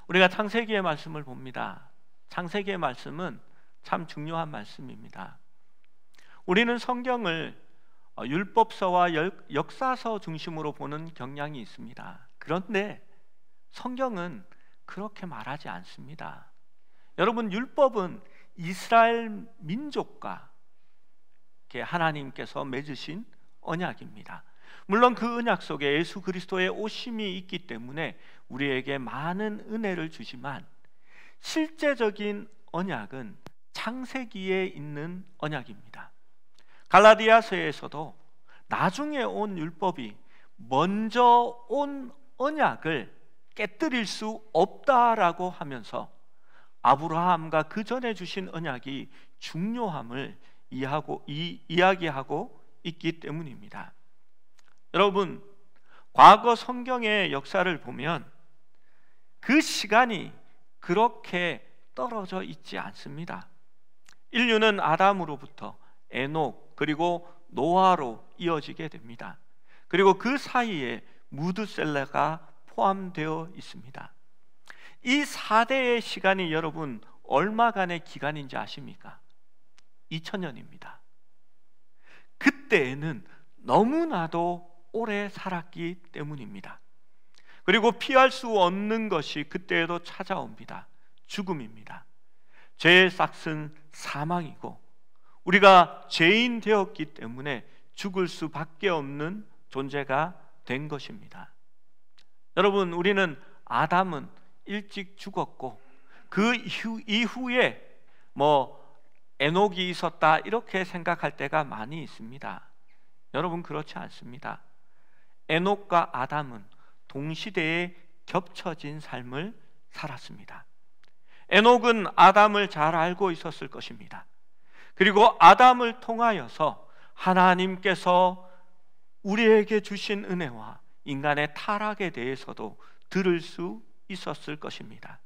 우리가 창세기의 말씀을 봅니다. 창세기의 말씀은 참 중요한 말씀입니다. 우리는 성경을 율법서와 역사서 중심으로 보는 경향이 있습니다. 그런데 성경은 그렇게 말하지 않습니다. 여러분, 율법은 이스라엘 민족과 하나님께서 맺으신 언약입니다. 물론 그 언약 속에 예수 그리스도의 오심이 있기 때문에 우리에게 많은 은혜를 주지만 실제적인 언약은 창세기에 있는 언약입니다. 갈라디아서에서도 나중에 온 율법이 먼저 온 언약을 깨뜨릴 수 없다라고 하면서 아브라함과 그 전에 주신 언약이 중요함을 이야기하고 있기 때문입니다. 여러분, 과거 성경의 역사를 보면 그 시간이 그렇게 떨어져 있지 않습니다. 인류는 아담으로부터 에녹 그리고 노아로 이어지게 됩니다. 그리고 그 사이에 무드셀라가 포함되어 있습니다. 이 4대의 시간이 여러분 얼마간의 기간인지 아십니까? 2000년입니다. 그때에는 너무나도 오래 살았기 때문입니다. 그리고 피할 수 없는 것이 그때에도 찾아옵니다. 죽음입니다. 죄의 싹은 사망이고 우리가 죄인 되었기 때문에 죽을 수밖에 없는 존재가 된 것입니다. 여러분, 우리는 아담은 일찍 죽었고 그 이후에 에녹이 있었다 이렇게 생각할 때가 많이 있습니다. 여러분, 그렇지 않습니다. 에녹과 아담은 동시대에 겹쳐진 삶을 살았습니다. 에녹은 아담을 잘 알고 있었을 것입니다. 그리고 아담을 통하여서 하나님께서 우리에게 주신 은혜와 인간의 타락에 대해서도 들을 수 있었을 것입니다.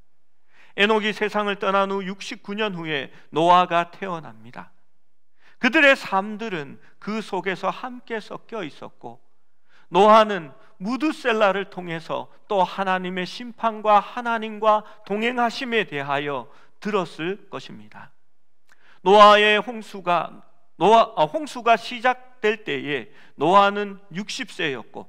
에녹이 세상을 떠난 후 69년 후에 노아가 태어납니다. 그들의 삶들은 그 속에서 함께 섞여 있었고 노아는 무드셀라를 통해서 또 하나님의 심판과 하나님과 동행하심에 대하여 들었을 것입니다. 노아의 홍수가 시작될 때에 노아는 60세였고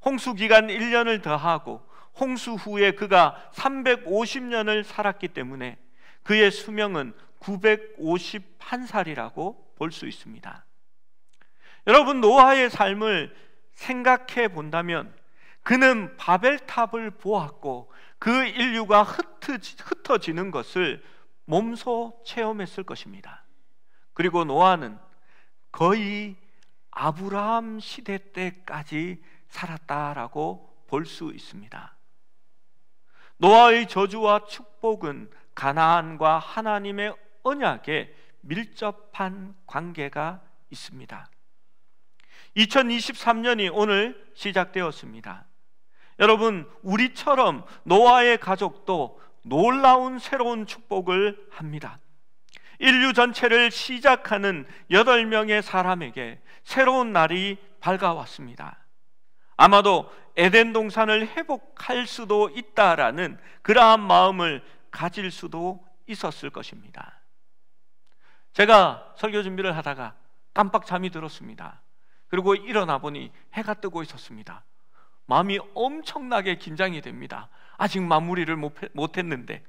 홍수 기간 1년을 더하고 홍수 후에 그가 350년을 살았기 때문에 그의 수명은 951살이라고 볼 수 있습니다. 여러분, 노아의 삶을 생각해 본다면 그는 바벨탑을 보았고 그 인류가 흩어지는 것을 몸소 체험했을 것입니다. 그리고 노아는 거의 아브라함 시대 때까지 살았다라고 볼 수 있습니다. 노아의 저주와 축복은 가나안과 하나님의 언약에 밀접한 관계가 있습니다. 2023년이 오늘 시작되었습니다. 여러분, 우리처럼 노아의 가족도 놀라운 새로운 축복을 합니다. 인류 전체를 시작하는 8명의 사람에게 새로운 날이 밝아왔습니다. 아마도 에덴 동산을 회복할 수도 있다라는 그러한 마음을 가질 수도 있었을 것입니다. 제가 설교 준비를 하다가 깜빡 잠이 들었습니다. 그리고 일어나 보니 해가 뜨고 있었습니다. 마음이 엄청나게 긴장이 됩니다. 아직 마무리를 못했는데.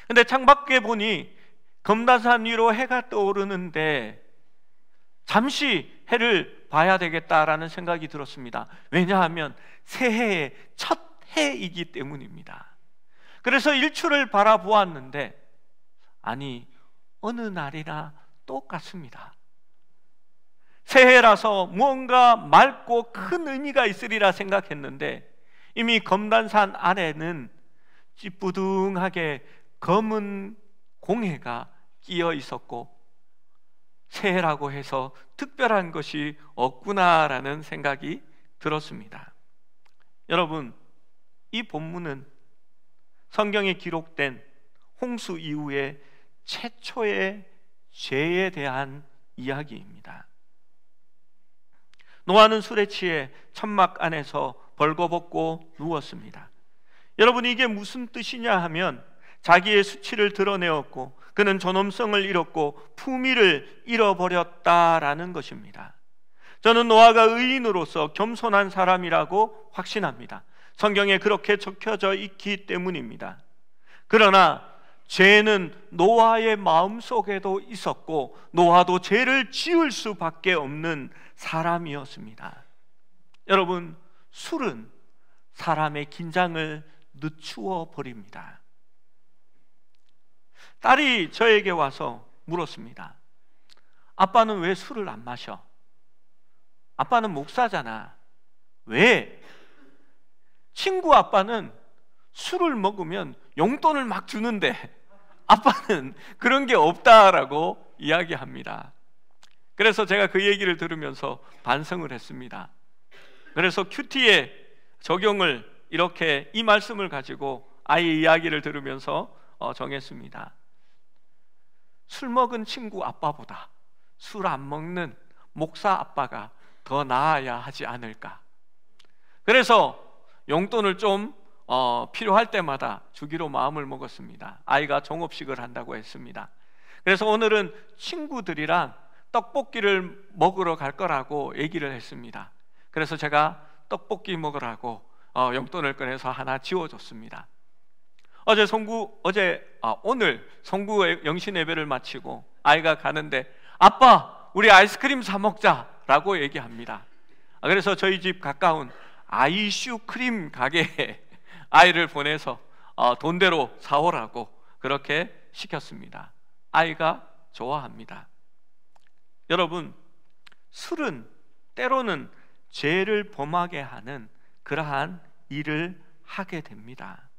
근데 창밖에 보니 검다산 위로 해가 떠오르는데 잠시 해를 봐야 되겠다라는 생각이 들었습니다. 왜냐하면 새해의 첫 해이기 때문입니다. 그래서 일출을 바라보았는데 아니, 어느 날이나 똑같습니다. 새해라서 무언가 맑고 큰 의미가 있으리라 생각했는데 이미 검단산 아래는 찌뿌둥하게 검은 공해가 끼어 있었고 새해라고 해서 특별한 것이 없구나라는 생각이 들었습니다. 여러분, 이 본문은 성경에 기록된 홍수 이후의 최초의 죄에 대한 이야기입니다. 노아는 술에 취해 천막 안에서 벌거벗고 누웠습니다. 여러분, 이게 무슨 뜻이냐 하면 자기의 수치를 드러내었고 그는 존엄성을 잃었고 품위를 잃어버렸다라는 것입니다. 저는 노아가 의인으로서 겸손한 사람이라고 확신합니다. 성경에 그렇게 적혀져 있기 때문입니다. 그러나 죄는 노아의 마음속에도 있었고 노아도 죄를 지을 수밖에 없는 사람이었습니다. 여러분, 술은 사람의 긴장을 늦추어 버립니다. 딸이 저에게 와서 물었습니다. 아빠는 왜 술을 안 마셔? 아빠는 목사잖아. 왜? 친구 아빠는 술을 먹으면 용돈을 막 주는데 아빠는 그런 게 없다라고 이야기합니다. 그래서 제가 그 얘기를 들으면서 반성을 했습니다. 그래서 큐티의 적용을 이렇게 이 말씀을 가지고 아이의 이야기를 들으면서 정했습니다. 술 먹은 친구 아빠보다 술 안 먹는 목사 아빠가 더 나아야 하지 않을까. 그래서 용돈을 좀 필요할 때마다 주기로 마음을 먹었습니다. 아이가 종업식을 한다고 했습니다. 그래서 오늘은 친구들이랑 떡볶이를 먹으러 갈 거라고 얘기를 했습니다. 그래서 제가 떡볶이 먹으라고 용돈을 꺼내서 하나 지워줬습니다. 오늘 성구 영신 예배를 마치고 아이가 가는데 아빠, 우리 아이스크림 사 먹자라고 얘기합니다. 그래서 저희 집 가까운 아이슈크림 가게에 아이를 보내서 돈대로 사오라고 그렇게 시켰습니다. 아이가 좋아합니다. 여러분, 술은 때로는 죄를 범하게 하는 그러한 일을 하게 됩니다.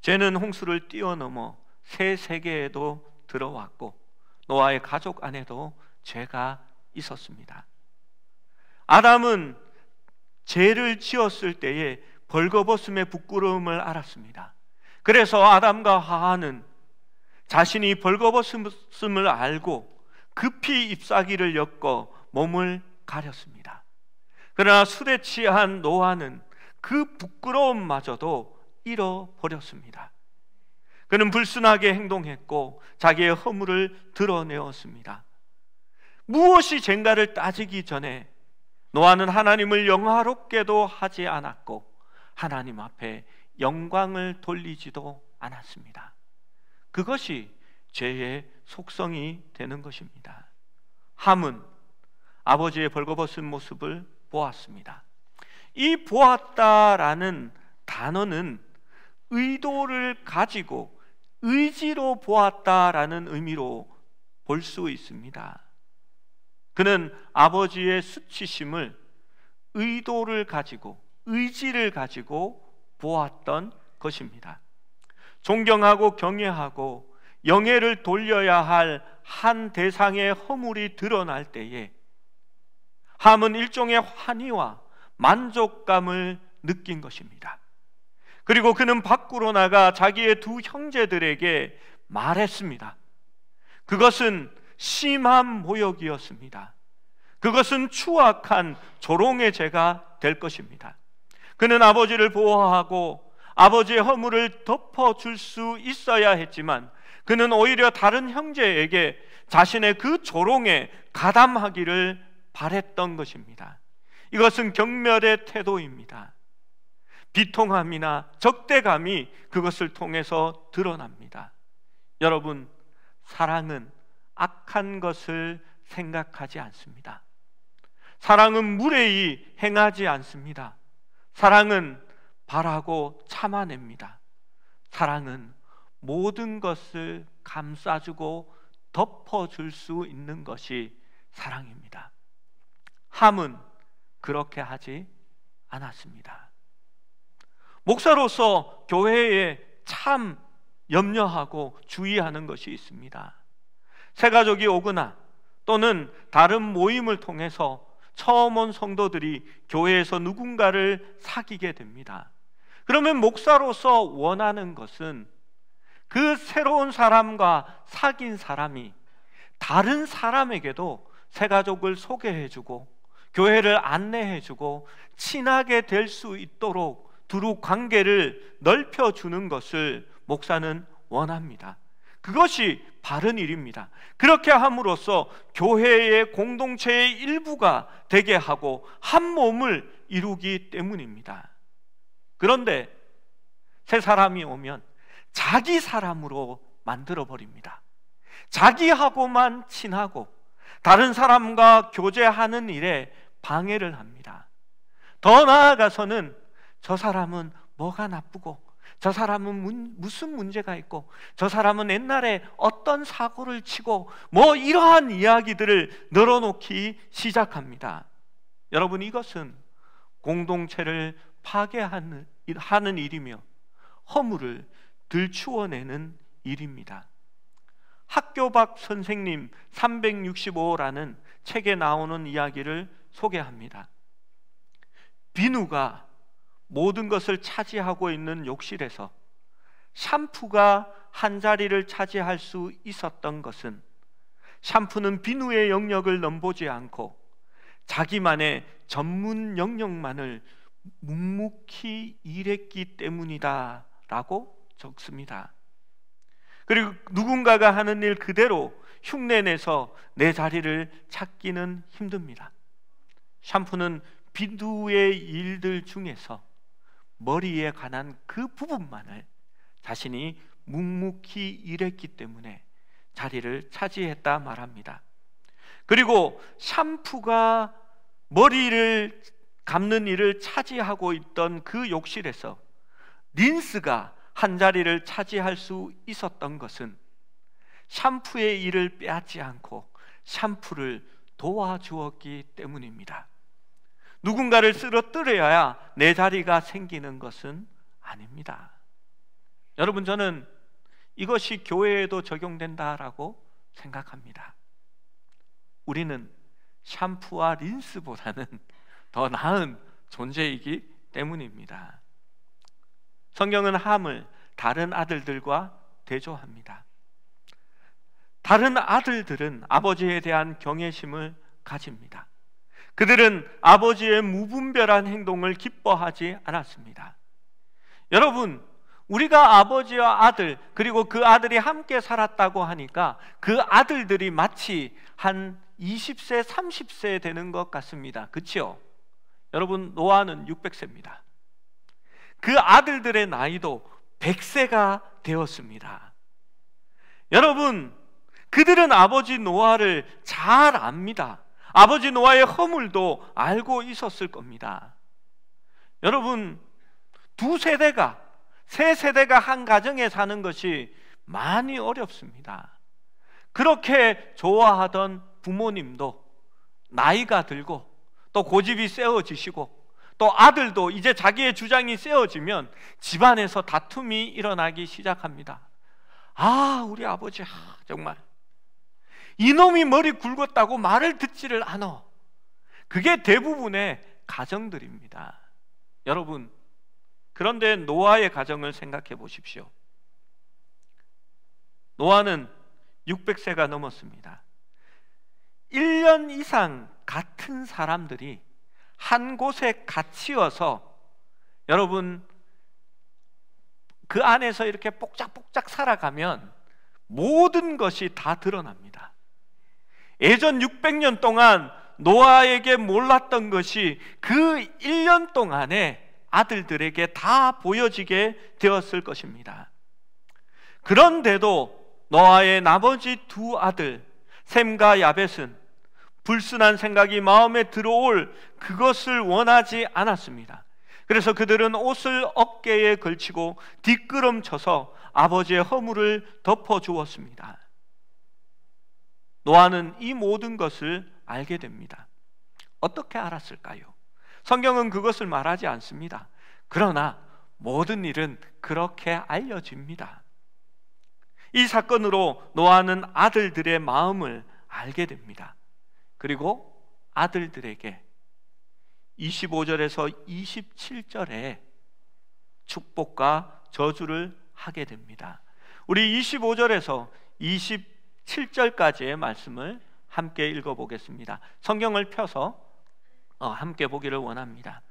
죄는 홍수를 뛰어넘어 새 세계에도 들어왔고 노아의 가족 안에도 죄가 있었습니다. 아담은 죄를 지었을 때에 벌거벗음의 부끄러움을 알았습니다. 그래서 아담과 하와는 자신이 벌거벗음을 알고 급히 잎사귀를 엮어 몸을 가렸습니다. 그러나 술에 취한 노아는 그 부끄러움마저도 잃어버렸습니다. 그는 불순하게 행동했고 자기의 허물을 드러내었습니다. 무엇이 죄인가를 따지기 전에 노아는 하나님을 영화롭게도 하지 않았고 하나님 앞에 영광을 돌리지도 않았습니다. 그것이 죄의 속성이 되는 것입니다. 함은 아버지의 벌거벗은 모습을 보았습니다. 이 보았다라는 단어는 의도를 가지고 의지로 보았다라는 의미로 볼 수 있습니다. 그는 아버지의 수치심을 의도를 가지고 의지를 가지고 보았던 것입니다. 존경하고 경외하고 영예를 돌려야 할 한 대상의 허물이 드러날 때에 함은 일종의 환희와 만족감을 느낀 것입니다. 그리고 그는 밖으로 나가 자기의 두 형제들에게 말했습니다. 그것은 심한 모욕이었습니다. 그것은 추악한 조롱의 죄가 될 것입니다. 그는 아버지를 보호하고 아버지의 허물을 덮어줄 수 있어야 했지만 그는 오히려 다른 형제에게 자신의 그 조롱에 가담하기를 바랬던 것입니다. 이것은 경멸의 태도입니다. 비통함이나 적대감이 그것을 통해서 드러납니다. 여러분, 사랑은 악한 것을 생각하지 않습니다. 사랑은 무례히 행하지 않습니다. 사랑은 바라고 참아냅니다. 사랑은 모든 것을 감싸주고 덮어줄 수 있는 것이 사랑입니다. 함은 그렇게 하지 않았습니다. 목사로서 교회에 참 염려하고 주의하는 것이 있습니다. 새가족이 오거나 또는 다른 모임을 통해서 처음 온 성도들이 교회에서 누군가를 사귀게 됩니다. 그러면 목사로서 원하는 것은 그 새로운 사람과 사귄 사람이 다른 사람에게도 새가족을 소개해주고 교회를 안내해주고 친하게 될 수 있도록 두루 관계를 넓혀주는 것을 목사는 원합니다. 그것이 바른 일입니다. 그렇게 함으로써 교회의 공동체의 일부가 되게 하고 한 몸을 이루기 때문입니다. 그런데 새 사람이 오면 자기 사람으로 만들어 버립니다. 자기하고만 친하고 다른 사람과 교제하는 일에 방해를 합니다. 더 나아가서는 저 사람은 뭐가 나쁘고, 저 사람은 무슨 문제가 있고, 저 사람은 옛날에 어떤 사고를 치고, 뭐 이러한 이야기들을 늘어놓기 시작합니다. 여러분, 이것은 공동체를 파괴하는 일이며 허물을 들추어내는 일입니다. 학교 밖 선생님 365라는 책에 나오는 이야기를 소개합니다. 비누가 모든 것을 차지하고 있는 욕실에서 샴푸가 한 자리를 차지할 수 있었던 것은 샴푸는 비누의 영역을 넘보지 않고 자기만의 전문 영역만을 묵묵히 일했기 때문이다 라고 적습니다. 그리고 누군가가 하는 일 그대로 흉내내서 내 자리를 찾기는 힘듭니다. 샴푸는 비누의 일들 중에서 머리에 관한 그 부분만을 자신이 묵묵히 일했기 때문에 자리를 차지했다 말합니다. 그리고 샴푸가 머리를 감는 일을 차지하고 있던 그 욕실에서 린스가 한 자리를 차지할 수 있었던 것은 샴푸의 일을 빼앗지 않고 샴푸를 도와주었기 때문입니다. 누군가를 쓰러뜨려야 내 자리가 생기는 것은 아닙니다. 여러분, 저는 이것이 교회에도 적용된다라고 생각합니다. 우리는 샴푸와 린스보다는 더 나은 존재이기 때문입니다. 성경은 함을 다른 아들들과 대조합니다. 다른 아들들은 아버지에 대한 경외심을 가집니다. 그들은 아버지의 무분별한 행동을 기뻐하지 않았습니다. 여러분, 우리가 아버지와 아들, 그리고 그 아들이 함께 살았다고 하니까 그 아들들이 마치 한 20세, 30세 되는 것 같습니다. 그렇죠? 여러분, 노아는 600세입니다. 그 아들들의 나이도 100세가 되었습니다. 여러분, 그들은 아버지 노아를 잘 압니다. 아버지 노아의 허물도 알고 있었을 겁니다. 여러분, 두 세대가, 세 세대가 한 가정에 사는 것이 많이 어렵습니다. 그렇게 좋아하던 부모님도 나이가 들고 또 고집이 세워지시고 또 아들도 이제 자기의 주장이 세워지면 집안에서 다툼이 일어나기 시작합니다. 아, 우리 아버지 정말 이놈이 머리 굵었다고 말을 듣지를 않아. 그게 대부분의 가정들입니다. 여러분, 그런데 노아의 가정을 생각해 보십시오. 노아는 600세가 넘었습니다. 1년 이상 같은 사람들이 한 곳에 갇히어서 여러분, 그 안에서 이렇게 복작복작 살아가면 모든 것이 다 드러납니다. 예전 600년 동안 노아에게 몰랐던 것이 그 1년 동안에 아들들에게 다 보여지게 되었을 것입니다. 그런데도 노아의 나머지 두 아들 셈과 야벳은 불순한 생각이 마음에 들어올 그것을 원하지 않았습니다. 그래서 그들은 옷을 어깨에 걸치고 뒷걸음쳐서 아버지의 허물을 덮어주었습니다. 노아는 이 모든 것을 알게 됩니다. 어떻게 알았을까요? 성경은 그것을 말하지 않습니다. 그러나 모든 일은 그렇게 알려집니다. 이 사건으로 노아는 아들들의 마음을 알게 됩니다. 그리고 아들들에게 25절에서 27절에 축복과 저주를 하게 됩니다. 우리 25절에서 27절까지의 말씀을 함께 읽어보겠습니다. 성경을 펴서 함께 보기를 원합니다.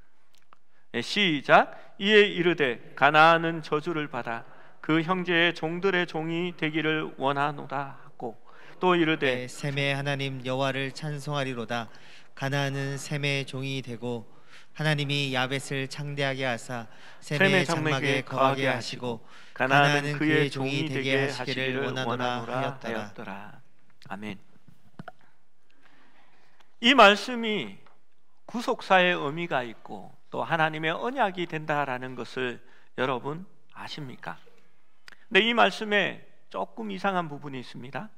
시작. 이에 이르되 가나안은 저주를 받아 그 형제의 종들의 종이 되기를 원하노라 하고, 또 이르되 셈의 하나님 여호와를 찬송하리로다. 가나안은 셈의 종이 되고 하나님이 야벳을 창대하게 하사 셈의 장막에 거하게 하시고 가나안은 그의 종이 되게 하시기를 원하노라 하였더라. 아멘. 이 말씀이 구속사의 의미가 있고 또 하나님의 언약이 된다라는 것을 여러분 아십니까? 근데 이 말씀에 조금 이상한 부분이 있습니다.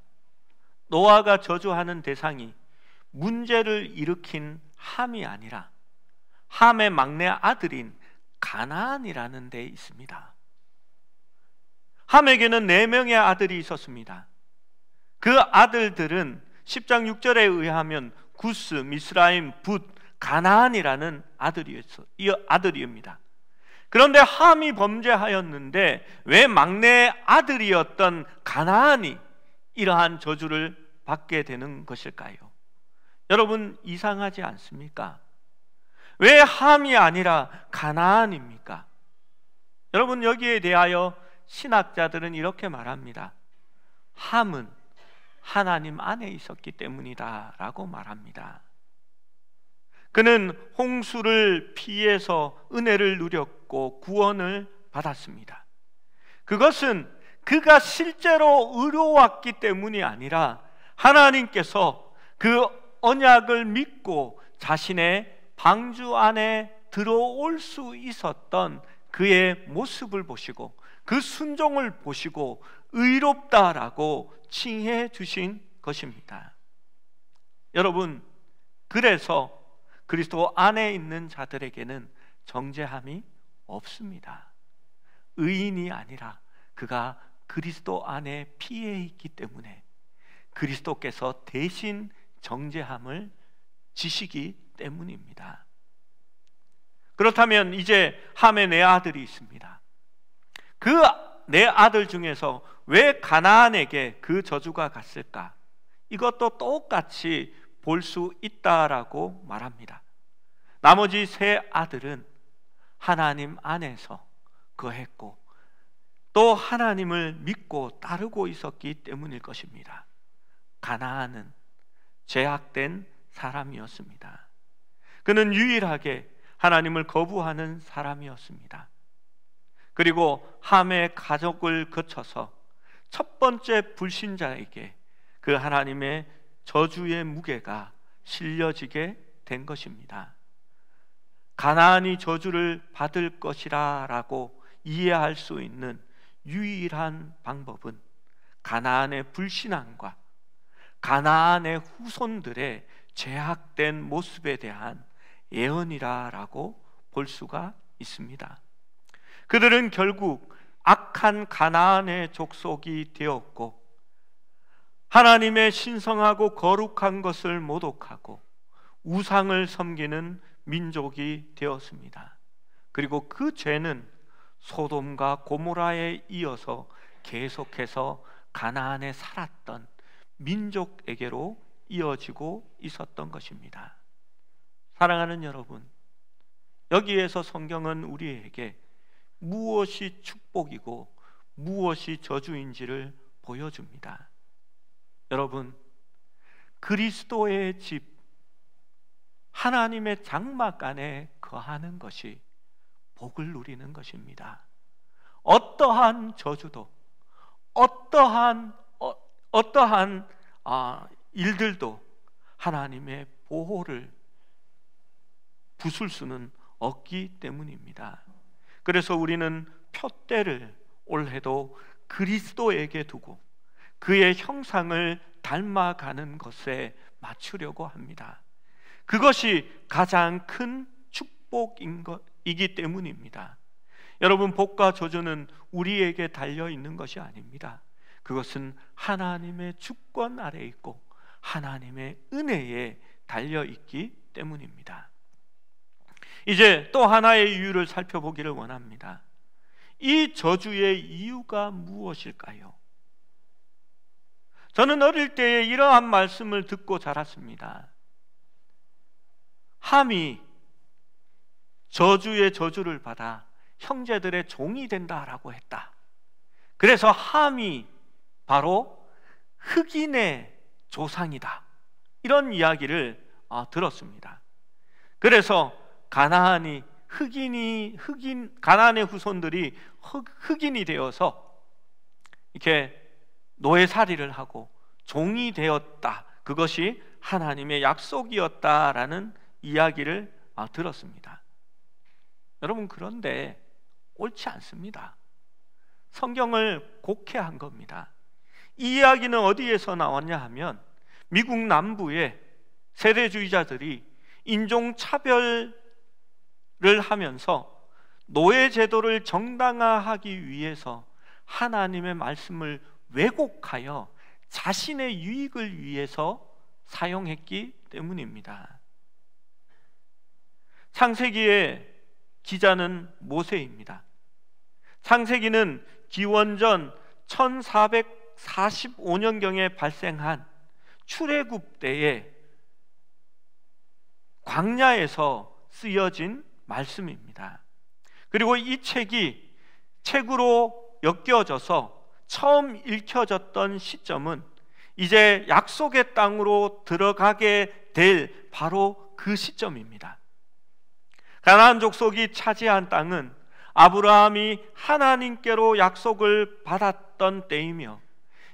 노아가 저주하는 대상이 문제를 일으킨 함이 아니라 함의 막내 아들인 가나안이라는 데 있습니다. 함에게는 4명의 아들이 있었습니다. 그 아들들은 10장 6절에 의하면 구스, 미스라임, 붓, 가나안이라는 아들이입니다. 그런데 함이 범죄하였는데 왜 막내 아들이었던 가나안이 이러한 저주를 받게 되는 것일까요? 여러분 이상하지 않습니까? 왜 함이 아니라 가나안입니까? 여러분 여기에 대하여 신학자들은 이렇게 말합니다. 함은 하나님 안에 있었기 때문이다 라고 말합니다. 그는 홍수를 피해서 은혜를 누렸고 구원을 받았습니다. 그것은 그가 실제로 의로웠기 때문이 아니라 하나님께서 그 언약을 믿고 자신의 방주 안에 들어올 수 있었던 그의 모습을 보시고 그 순종을 보시고 의롭다라고 칭해 주신 것입니다. 여러분, 그래서 그리스도 안에 있는 자들에게는 정죄함이 없습니다. 의인이 아니라 그가 그리스도 안에 피해 있기 때문에 그리스도께서 대신 정죄함을 지시기 때문입니다. 그렇다면 이제 함의 4아들이 있습니다. 그 4아들 중에서 왜 가나안에게 그 저주가 갔을까? 이것도 똑같이 볼 수 있다라고 말합니다. 나머지 3아들은 하나님 안에서 거했고 또 하나님을 믿고 따르고 있었기 때문일 것입니다. 가나안은 죄악된 사람이었습니다. 그는 유일하게 하나님을 거부하는 사람이었습니다. 그리고 함의 가족을 거쳐서 첫 번째 불신자에게 그 하나님의 저주의 무게가 실려지게 된 것입니다. 가나안이 저주를 받을 것이라 라고 이해할 수 있는 유일한 방법은 가나안의 불신앙과 가나안의 후손들의 죄악된 모습에 대한 예언이라고 볼 수가 있습니다. 그들은 결국 악한 가나안의 족속이 되었고 하나님의 신성하고 거룩한 것을 모독하고 우상을 섬기는 민족이 되었습니다. 그리고 그 죄는 소돔과 고모라에 이어서 계속해서 가나안에 살았던 민족에게로 이어지고 있었던 것입니다. 사랑하는 여러분, 여기에서 성경은 우리에게 무엇이 축복이고 무엇이 저주인지를 보여줍니다. 여러분, 그리스도의 집 하나님의 장막 안에 거하는 것이 복을 누리는 것입니다. 어떠한 저주도 어떠한 일들도 하나님의 보호를 부술 수는 없기 때문입니다. 그래서 우리는 푯대를 올해도 그리스도에게 두고 그의 형상을 닮아가는 것에 맞추려고 합니다. 그것이 가장 큰 축복이기 때문입니다. 여러분, 복과 저주는 우리에게 달려 있는 것이 아닙니다. 그것은 하나님의 주권 아래 있고 하나님의 은혜에 달려 있기 때문입니다. 이제 또 하나의 이유를 살펴보기를 원합니다. 이 저주의 이유가 무엇일까요? 저는 어릴 때에 이러한 말씀을 듣고 자랐습니다. 함이 저주의 저주를 받아 형제들의 종이 된다라고 했다. 그래서 함이 바로 흑인의 조상이다, 이런 이야기를 들었습니다. 그래서 가나안의 후손들이 흑인이 되어서 이렇게 노예살이를 하고 종이 되었다, 그것이 하나님의 약속이었다라는 이야기를 들었습니다. 여러분, 그런데 옳지 않습니다. 성경을 곡해한 겁니다. 이 이야기는 어디에서 나왔냐 하면 미국 남부의 세대주의자들이 인종차별을 하면서 노예제도를 정당화하기 위해서 하나님의 말씀을 왜곡하여 자신의 유익을 위해서 사용했기 때문입니다. 창세기의 기자는 모세입니다. 창세기는 기원전 1445년경에 발생한 출애굽 때에 광야에서 쓰여진 말씀입니다. 그리고 이 책이 책으로 엮여져서 처음 읽혀졌던 시점은 이제 약속의 땅으로 들어가게 될 바로 그 시점입니다. 가나안 족속이 차지한 땅은 아브라함이 하나님께로 약속을 받았던 때이며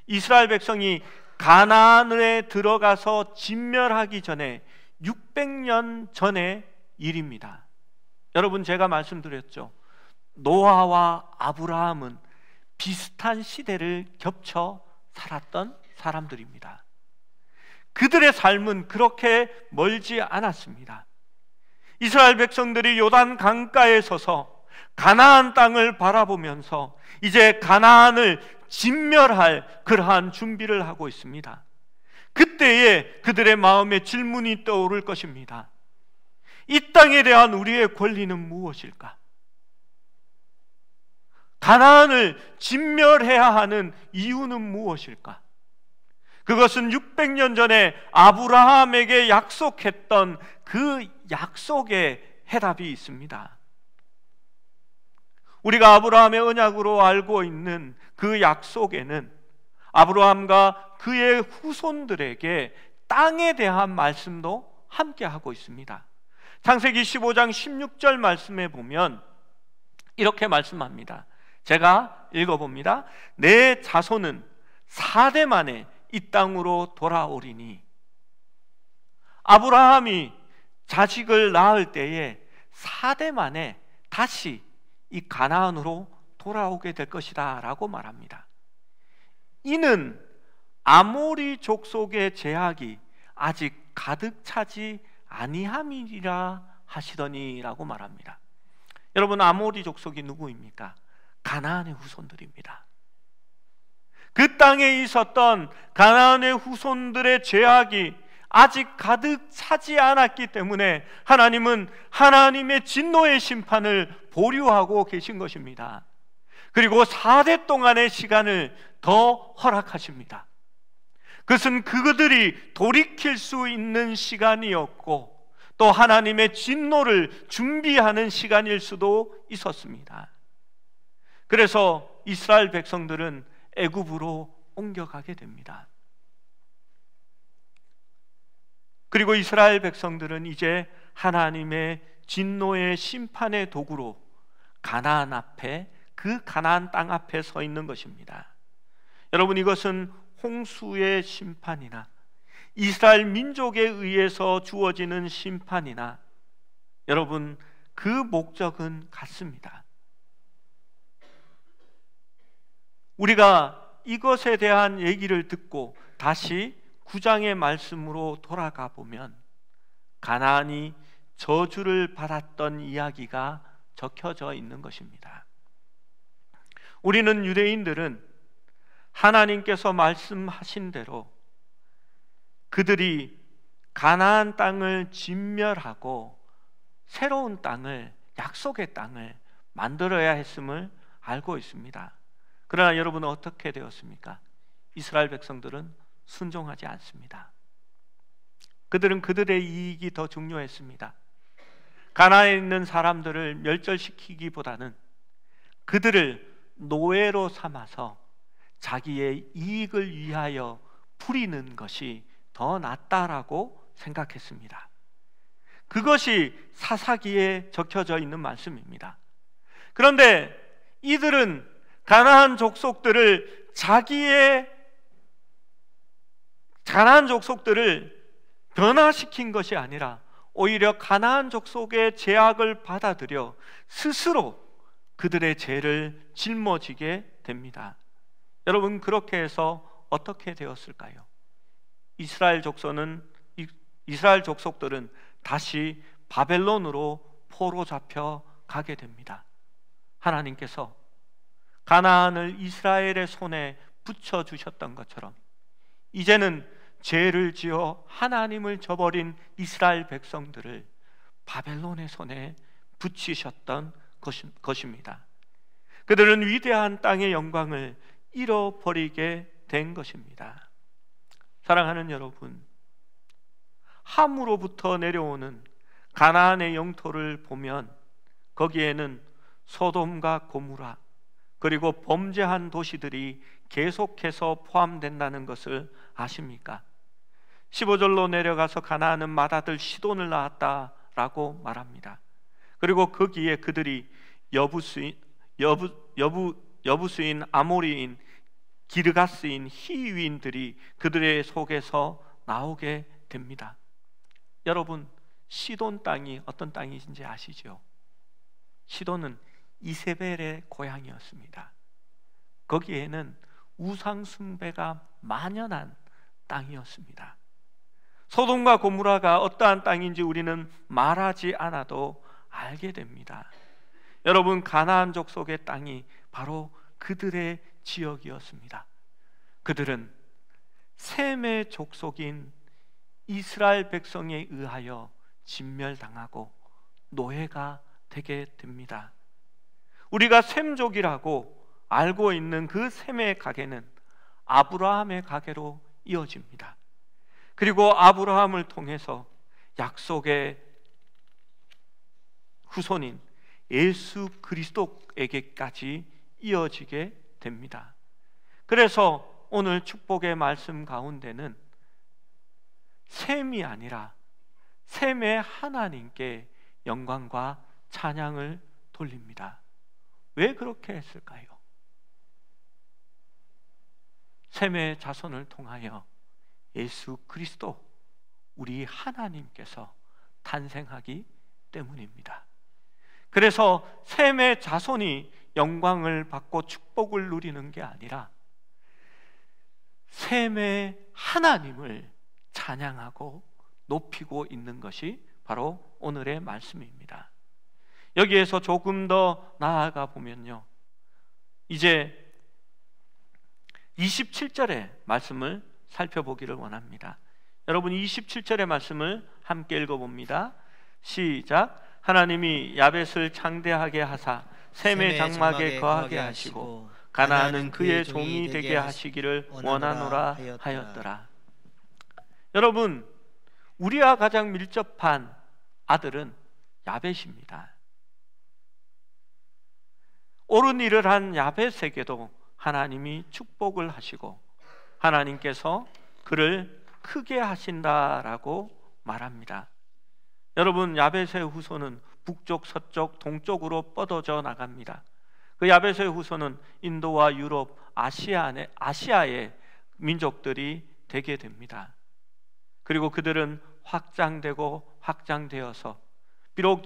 이스라엘 백성이 가나안에 들어가서 진멸하기 전에 600년 전의 일입니다. 여러분, 제가 말씀드렸죠. 노아와 아브라함은 비슷한 시대를 겹쳐 살았던 사람들입니다. 그들의 삶은 그렇게 멀지 않았습니다. 이스라엘 백성들이 요단 강가에 서서 가나안 땅을 바라보면서 이제 가나안을 진멸할 그러한 준비를 하고 있습니다. 그때에 그들의 마음에 질문이 떠오를 것입니다. 이 땅에 대한 우리의 권리는 무엇일까? 가나안을 진멸해야 하는 이유는 무엇일까? 그것은 600년 전에 아브라함에게 약속했던 그 약속의 해답이 있습니다. 우리가 아브라함의 언약으로 알고 있는 그 약속에는 아브라함과 그의 후손들에게 땅에 대한 말씀도 함께 하고 있습니다. 창세기 15장 16절 말씀에 보면 이렇게 말씀합니다. 제가 읽어봅니다. 내 자손은 4대 만에 이 땅으로 돌아오리니. 아브라함이 자식을 낳을 때에 4대 만에 다시 이 가나안으로 돌아오게 될 것이다 라고 말합니다. 이는 아모리 족속의 제약이 아직 가득 차지 아니함이라 하시더니 라고 말합니다. 여러분, 아모리 족속이 누구입니까? 가나안의 후손들입니다. 그 땅에 있었던 가나안의 후손들의 죄악이 아직 가득 차지 않았기 때문에 하나님은 하나님의 진노의 심판을 보류하고 계신 것입니다. 그리고 4대 동안의 시간을 더 허락하십니다. 그것은 그들이 돌이킬 수 있는 시간이었고 또 하나님의 진노를 준비하는 시간일 수도 있었습니다. 그래서 이스라엘 백성들은 애굽으로 옮겨가게 됩니다. 그리고 이스라엘 백성들은 이제 하나님의 진노의 심판의 도구로 가나안 앞에, 그 가나안 땅 앞에 서 있는 것입니다. 여러분, 이것은 홍수의 심판이나 이스라엘 민족에 의해서 주어지는 심판이나 여러분, 그 목적은 같습니다. 우리가 이것에 대한 얘기를 듣고 다시 9장의 말씀으로 돌아가 보면 가나안이 저주를 받았던 이야기가 적혀져 있는 것입니다. 우리는 유대인들은 하나님께서 말씀하신 대로 그들이 가나안 땅을 진멸하고 새로운 땅을, 약속의 땅을 만들어야 했음을 알고 있습니다. 그러나 여러분은 어떻게 되었습니까? 이스라엘 백성들은 순종하지 않습니다. 그들은 그들의 이익이 더 중요했습니다. 가나안에 있는 사람들을 멸절시키기보다는 그들을 노예로 삼아서 자기의 이익을 위하여 부리는 것이 더 낫다라고 생각했습니다. 그것이 사사기에 적혀져 있는 말씀입니다. 그런데 이들은 가나안 족속들을 변화시킨 것이 아니라 오히려 가나안 족속의 죄악을 받아들여 스스로 그들의 죄를 짊어지게 됩니다. 여러분, 그렇게 해서 어떻게 되었을까요? 이스라엘 족속들은 다시 바벨론으로 포로 잡혀 가게 됩니다. 하나님께서 가나안을 이스라엘의 손에 붙여주셨던 것처럼 이제는 죄를 지어 하나님을 저버린 이스라엘 백성들을 바벨론의 손에 붙이셨던 것입니다. 그들은 위대한 땅의 영광을 잃어버리게 된 것입니다. 사랑하는 여러분, 함으로부터 내려오는 가나안의 영토를 보면 거기에는 소돔과 고모라 그리고 범죄한 도시들이 계속해서 포함된다는 것을 아십니까? 15절로 내려가서 가나안은 맏아들 시돈을 낳았다라고 말합니다. 그리고 거기에 그들이 여부수인 아모리인 기르가스인 히위인들이 그들의 속에서 나오게 됩니다. 여러분, 시돈 땅이 어떤 땅인지 아시죠? 시돈은 이세벨의 고향이었습니다. 거기에는 우상 숭배가 만연한 땅이었습니다. 소돔과 고모라가 어떠한 땅인지 우리는 말하지 않아도 알게 됩니다. 여러분, 가나안 족속의 땅이 바로 그들의 지역이었습니다. 그들은 셈의 족속인 이스라엘 백성에 의하여 진멸당하고 노예가 되게 됩니다. 우리가 셈족이라고 알고 있는 그 셈의 가계는 아브라함의 가계로 이어집니다. 그리고 아브라함을 통해서 약속의 후손인 예수 그리스도에게까지 이어지게 됩니다. 그래서 오늘 축복의 말씀 가운데는 셈이 아니라 셈의 하나님께 영광과 찬양을 돌립니다. 왜 그렇게 했을까요? 셈의 자손을 통하여 예수 그리스도 우리 하나님께서 탄생하기 때문입니다. 그래서 셈의 자손이 영광을 받고 축복을 누리는 게 아니라 셈의 하나님을 찬양하고 높이고 있는 것이 바로 오늘의 말씀입니다. 여기에서 조금 더 나아가 보면요, 이제 27절의 말씀을 살펴보기를 원합니다. 여러분, 27절의 말씀을 함께 읽어봅니다. 시작. 하나님이 야벳을 창대하게 하사 셈의 장막에 거하게 하시고 가나안은 그의 종이 되게 하시기를 원하노라 하였더라. 여러분, 우리와 가장 밀접한 아들은 야벳입니다. 옳은 일을 한 야벳에게도 하나님이 축복을 하시고 하나님께서 그를 크게 하신다라고 말합니다. 여러분, 야벳의 후손은 북쪽, 서쪽, 동쪽으로 뻗어져 나갑니다. 그 야벳의 후손은 인도와 유럽, 아시아의 민족들이 되게 됩니다. 그리고 그들은 확장되어서 비록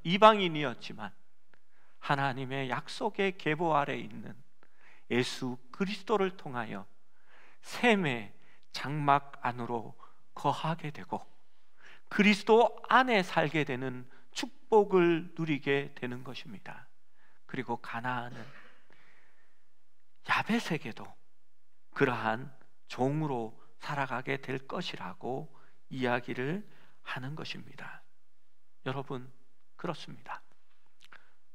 이방인이었지만 하나님의 약속의 계보 아래 있는 예수 그리스도를 통하여 셈의 장막 안으로 거하게 되고 그리스도 안에 살게 되는 축복을 누리게 되는 것입니다. 그리고 가나안은 야벳에게도 그러한 종으로 살아가게 될 것이라고 이야기를 하는 것입니다. 여러분, 그렇습니다.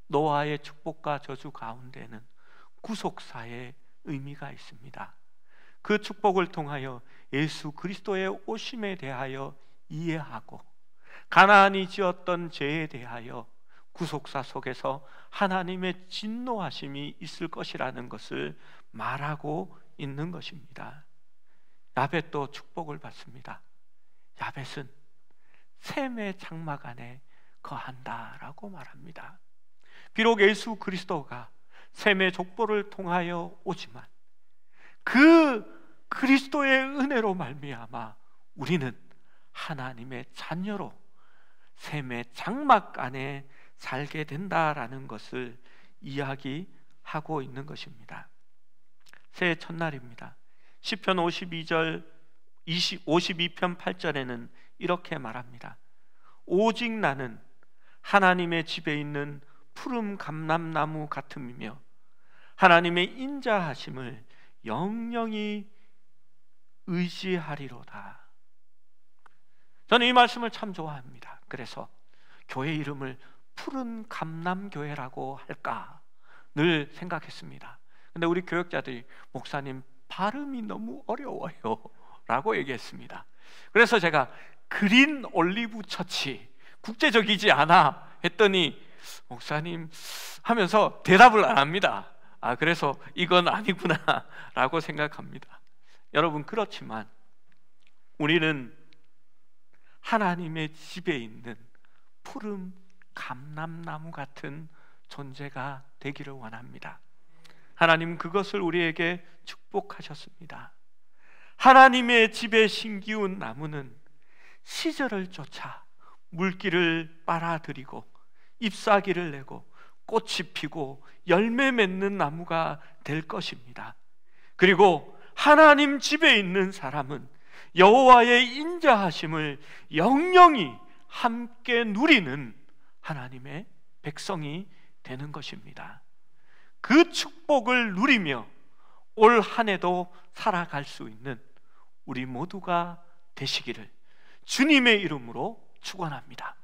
노아의 축복과 저주 가운데는 구속사의 의미가 있습니다. 그 축복을 통하여 예수 그리스도의 오심에 대하여 이해하고 가나안이 지었던 죄에 대하여 구속사 속에서 하나님의 진노하심이 있을 것이라는 것을 말하고 있는 것입니다. 야벳도 축복을 받습니다. 야벳은 셈의 장막 안에 거한다라고 말합니다. 비록 예수 그리스도가 셈의 족보를 통하여 오지만 그 그리스도의 은혜로 말미암아 우리는 하나님의 자녀로 셈의 장막 안에 살게 된다라는 것을 이야기하고 있는 것입니다. 새해 첫날입니다. 시편 52편 8절에는 이렇게 말합니다. 오직 나는 하나님의 집에 있는 푸른 감람나무 같음이며 하나님의 인자하심을 영영히 의지하리로다. 저는 이 말씀을 참 좋아합니다. 그래서 교회 이름을 푸른 감람교회라고 할까 늘 생각했습니다. 근데 우리 교역자들이 목사님 발음이 너무 어려워요 라고 얘기했습니다. 그래서 제가 그린 올리브 처치 국제적이지 않아 했더니 목사님 하면서 대답을 안 합니다. 그래서 이건 아니구나 라고 생각합니다. 여러분, 그렇지만 우리는 하나님의 집에 있는 푸른 감람나무 같은 존재가 되기를 원합니다. 하나님 그것을 우리에게 축복하셨습니다. 하나님의 집에 심기운 나무는 시절을 쫓아 물기를 빨아들이고 잎사귀를 내고 꽃이 피고 열매 맺는 나무가 될 것입니다. 그리고 하나님 집에 있는 사람은 여호와의 인자하심을 영영히 함께 누리는 하나님의 백성이 되는 것입니다. 그 축복을 누리며 올 한 해도 살아갈 수 있는 우리 모두가 되시기를 주님의 이름으로 축원합니다.